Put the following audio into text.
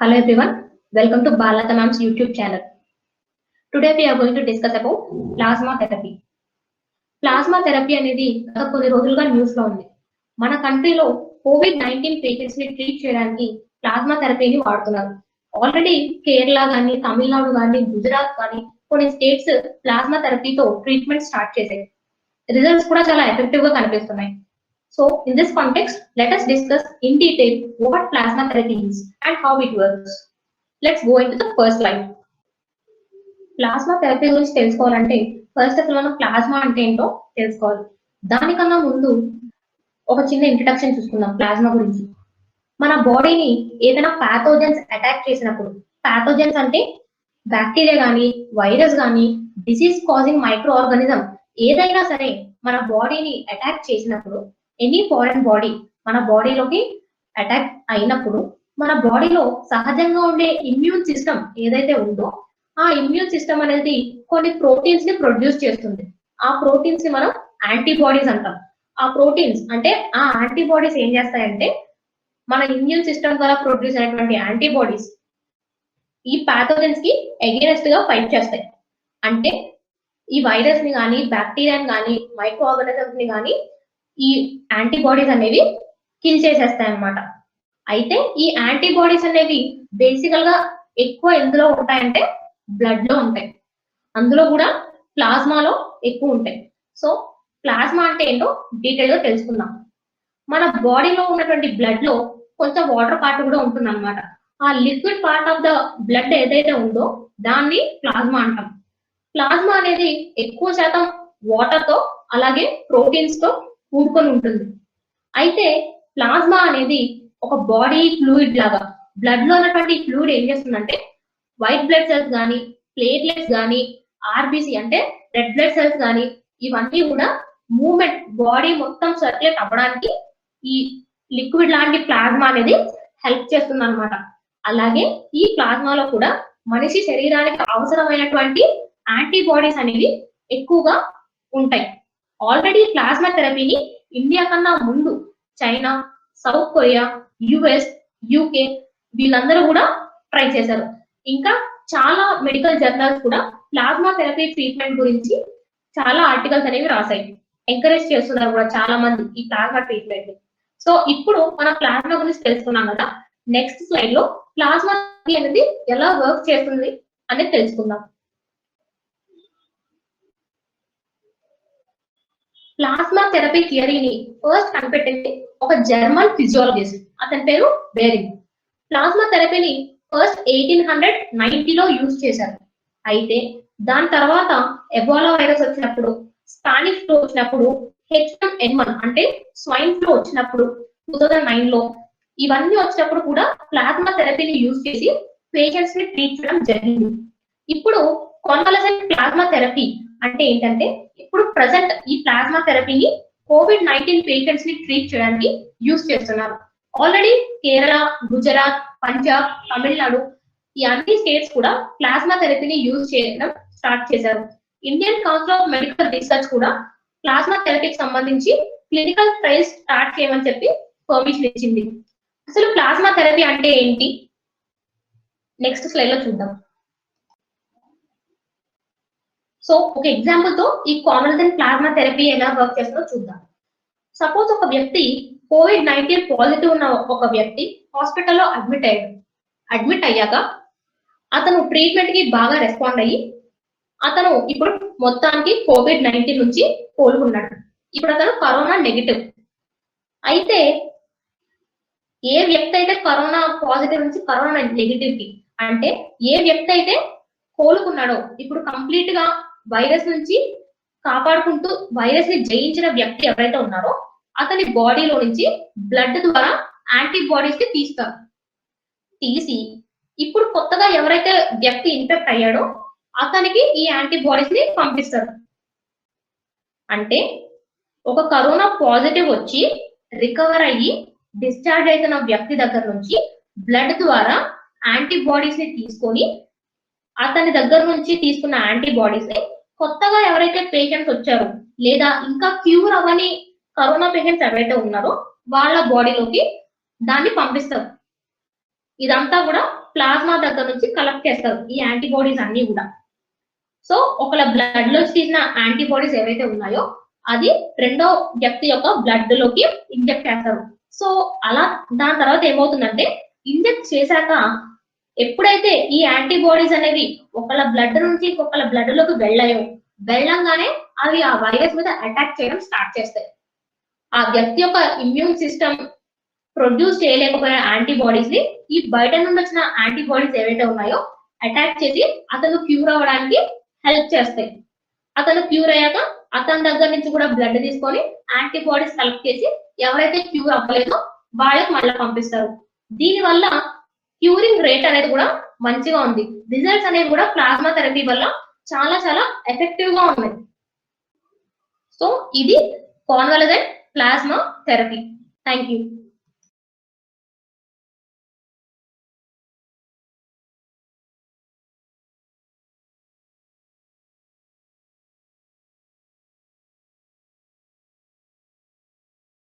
Hello everyone, welcome to Balata Ma'am's YouTube channel. Today we are going to discuss about plasma therapy. Plasma therapy అనేది గత కొన్ని రోజులుగా news లో ఉంది. మన కంట్రీలో COVID-19 పేషెంట్స్ ని ట్రీట్ చేయడానికి ప్లాస్మా థెరపీని వాడుతున్నారు. ఆల్రెడీ కేరళ కానీ, తమిళనాడు కానీ, గుజరాత్ కానీ కొన్ని స్టేట్స్ ప్లాస్మా థెరపీతో ట్రీట్మెంట్ స్టార్ట్ చేశాయి. రిజల్ట్స్ కూడా చాలా ఎఫెక్టివ్ గా కనిపిస్తున్నాయి. So in this context, let us discuss in detail what plasma therapy is and how it works. Let's go into the first slide. Plasma therapy గురించి తెలుసుకోవాలంటే first అసలు మనం plasma అంటే ఏంటో తెలుసుకోవాలి. దానికన్నా ముందు ఒక చిన్న ఇంట్రడక్షన్ చూసుకుందాం ప్లాస్మా గురించి. మన బాడీని ఏదైనా ప్యాథోజన్స్ అటాక్ చేసినప్పుడు, ప్యాథోజన్స్ అంటే బ్యాక్టీరియా కానీ, వైరస్ కానీ, డిసీజ్ కాజింగ్ మైక్రో ఆర్గానిజం ఏదైనా సరే మన బాడీని అటాక్ చేసినప్పుడు, ఎనీ ఫారెన్ బాడీ మన బాడీలోకి అటాక్ అయినప్పుడు మన బాడీలో సహజంగా ఉండే ఇమ్యూన్ సిస్టమ్ ఏదైతే ఉందో ఆ ఇమ్యూన్ సిస్టమ్ అనేది కొన్ని ప్రోటీన్స్ ని ప్రొడ్యూస్ చేస్తుంది. ఆ ప్రోటీన్స్ ని మనం యాంటీబాడీస్ అంటాం. ఆ ప్రోటీన్స్ అంటే ఆ యాంటీబాడీస్ ఏం చేస్తాయంటే మన ఇమ్యూన్ సిస్టమ్ ద్వారా ప్రొడ్యూస్ అయినటువంటి యాంటీబాడీస్ ఈ ప్యాథోజన్స్ కి అగేనెస్ట్ గా ఫైట్ చేస్తాయి. అంటే ఈ వైరస్ ని కానీ, బ్యాక్టీరియాని కానీ, మైక్రో ఆర్గానిజమ్స్ ని కానీ ఈ యాంటీబాడీస్ అనేవి కిల్ చేసేస్తాయి అన్నమాట. అయితే ఈ యాంటీబాడీస్ అనేవి బేసికల్ గా ఎక్కువ ఎందులో ఉంటాయంటే బ్లడ్ లో ఉంటాయి. అందులో కూడా ప్లాస్మాలో ఎక్కువ ఉంటాయి. సో ప్లాస్మా అంటే ఏంటో డీటెయిల్ గా తెలుసుకుందాం. మన బాడీలో ఉన్నటువంటి బ్లడ్ లో కొంచెం వాటర్ పార్ట్ కూడా ఉంటుంది అనమాట. ఆ liquid part of the blood ఏదైతే ఉందో దాన్ని ప్లాస్మా అంటాం. ప్లాస్మా అనేది ఎక్కువ శాతం వాటర్ తో అలాగే ప్రోటీన్స్ తో కూడుకొని ఉంటుంది. అయితే ప్లాస్మా అనేది ఒక బాడీ ఫ్లూయిడ్ లాగా, బ్లడ్ లో ఉన్నటువంటి ఫ్లూయిడ్ ఏం చేస్తుందంటే వైట్ బ్లడ్ సెల్స్ కానీ, ప్లేట్లెట్స్ కానీ, ఆర్బిసి అంటే రెడ్ బ్లడ్ సెల్స్ కానీ ఇవన్నీ కూడా మూవ్మెంట్ బాడీ మొత్తం సర్క్యులేట్ అవ్వడానికి ఈ లిక్విడ్ లాంటి ప్లాస్మా అనేది హెల్ప్ చేస్తుంది అనమాట. అలాగే ఈ ప్లాస్మాలో కూడా మనిషి శరీరానికి అవసరమైనటువంటి యాంటీబాడీస్ అనేవి ఎక్కువగా ఉంటాయి. ఆల్రెడీ ప్లాస్మా థెరపీని ఇండియా కన్నా ముందు China, south Korea, US, UK వీళ్ళందరూ కూడా ట్రై చేశారు. ఇంకా చాలా మెడికల్ జర్నల్స్ కూడా ప్లాస్మా థెరపీ ట్రీట్మెంట్ గురించి చాలా ఆర్టికల్స్ అనేవి రాశాయి. ఎంకరేజ్ చేస్తున్నారు కూడా చాలా మంది ఈ ప్లాస్మా ట్రీట్మెంట్. సో ఇప్పుడు మన ప్లాస్మా గురించి తెలుసుకున్నాం కదా, నెక్స్ట్ స్లైడ్ లో ప్లాస్మా అనేది ఎలా వర్క్ చేస్తుంది అనేది తెలుసుకుందాం. ప్లాస్మా థెరపీ థియరీని ఫస్ట్ కనిపెట్టింది ఒక జర్మన్ ఫిజియాలజిస్ట్, అతని పేరు బేరింగ్. ప్లాస్మా థెరపీని ఫస్ట్ 1890లో యూజ్ చేశారు. అయితే దాని తర్వాత ఎబోలా వైరస్ వచ్చినప్పుడు, స్పానిష్ ఫ్లూ వచ్చినప్పుడు, H1N1 అంటే స్వైన్ ఫ్లూ వచ్చినప్పుడు 2009లో ఇవన్నీ వచ్చినప్పుడు కూడా ప్లాస్మా థెరపీని యూజ్ చేసి పేషెంట్స్ ని ట్రీట్ చేయడం జరిగింది. ఇప్పుడు కాన్వాలసెంట్ ప్లాస్మా థెరపీ అంటే ఏంటంటే ఇప్పుడు ప్రజెంట్ ఈ ప్లాస్మా థెరపీని COVID-19 పేషెంట్స్ ని ట్రీట్ చేయడానికి యూజ్ చేస్తున్నారు. ఆల్రెడీ కేరళ, గుజరాత్, పంజాబ్, తమిళనాడు ఈ అన్ని స్టేట్స్ కూడా ప్లాస్మా థెరపీని యూజ్ చేయడం స్టార్ట్ చేశారు. Indian council of medical research కూడా ప్లాస్మా థెరపీకి సంబంధించి క్లినికల్ ట్రయల్స్ స్టార్ట్ చేయమని చెప్పి పర్మిషన్ ఇచ్చింది. అసలు ప్లాస్మా థెరపీ అంటే ఏంటి నెక్స్ట్ స్లైడ్ లో చూద్దాం. సో ఒక ఎగ్జాంపుల్ తో ఈ కాన్వాలసెంట్ ప్లాస్మా థెరపీ ఎలా వర్క్ చేస్తుందో చూద్దాం. సపోజ్ ఒక వ్యక్తి COVID-19 పాజిటివ్ ఉన్న ఒక వ్యక్తి హాస్పిటల్లో అడ్మిట్ అయ్యాక అతను ట్రీట్మెంట్ కి బాగా రెస్పాండ్ అయ్యి అతను ఇప్పుడు మొత్తానికి COVID-19 నుంచి కోలుకున్నాడు. ఇప్పుడు అతను కరోనా నెగిటివ్. అయితే ఏ వ్యక్తి అయితే కరోనా పాజిటివ్ నుంచి కరోనా నెగిటివ్ కి అంటే ఏ వ్యక్తి అయితే కోలుకున్నాడో ఇప్పుడు కంప్లీట్ గా వైరస్ నుంచి కాపాడుకుంటూ వైరస్ ని జయించిన వ్యక్తి ఎవరైతే ఉన్నారో అతని బాడీలో నుంచి బ్లడ్ ద్వారా యాంటీబాడీస్ ని తీసి ఇప్పుడు కొత్తగా ఎవరైతే వ్యక్తి ఇన్ఫెక్ట్ అయ్యాడో అతనికి ఈ యాంటీబాడీస్ ని పంపిస్తారు. అంటే ఒక కరోనా పాజిటివ్ వచ్చి రికవర్ అయ్యి డిశ్చార్జ్ అవుతున్న వ్యక్తి దగ్గర నుంచి బ్లడ్ ద్వారా యాంటీబాడీస్ ని తీసుకొని అతని దగ్గర నుంచి తీసుకున్న యాంటీబాడీస్ ని కొత్తగా ఎవరైతే పేషెంట్స్ వచ్చారో లేదా ఇంకా క్యూర్ అవ్వని కరోనా పేషెంట్స్ ఎవరైతే ఉన్నారో వాళ్ళ బాడీలోకి దాన్ని పంపిస్తారు. ఇదంతా కూడా ప్లాస్మా దగ్గర నుంచి కలెక్ట్ చేస్తారు ఈ యాంటీబాడీస్ అన్ని కూడా. సో ఒకళ్ళ బ్లడ్ లో తీసిన యాంటీబాడీస్ ఏవైతే ఉన్నాయో అది రెండో వ్యక్తి యొక్క బ్లడ్ లోకి ఇంజెక్ట్ చేస్తారు. సో అలా దాని తర్వాత ఏమవుతుందంటే ఇంజెక్ట్ చేశాక ఎప్పుడైతే ఈ యాంటీబాడీస్ అనేవి ఒకళ్ళ బ్లడ్ నుంచి ఇంకొకళ్ళ బ్లడ్ లోకి వెళ్ళంగానే అవి ఆ వైరస్ మీద అటాక్ చేయడం స్టార్ట్ చేస్తాయి. ఆ వ్యక్తి యొక్క ఇమ్యూన్ సిస్టమ్ ప్రొడ్యూస్ చేయలేకపోయిన యాంటీబాడీస్ ని ఈ బయట నుండి వచ్చిన యాంటీబాడీస్ ఏవైతే ఉన్నాయో అటాక్ చేసి అతను క్యూర్ అవ్వడానికి హెల్ప్ చేస్తాయి. అతను క్యూర్ అయ్యాక అతని దగ్గర నుంచి కూడా బ్లడ్ తీసుకొని యాంటీబాడీస్ కలెక్ట్ చేసి ఎవరైతే క్యూర్ అవ్వలేదో వాళ్ళకి మళ్ళీ పంపిస్తారు. దీని వల్ల క్యూరింగ్ రేట్ అనేది కూడా మంచిగా ఉంది. రిజల్ట్స్ అనేవి కూడా ప్లాస్మా థెరపీ వల్ల చాలా చాలా ఎఫెక్టివ్ గా ఉన్నాయి. సో ఇది కాన్వాలజెంట్ ప్లాస్మా థెరపీ. Thank you.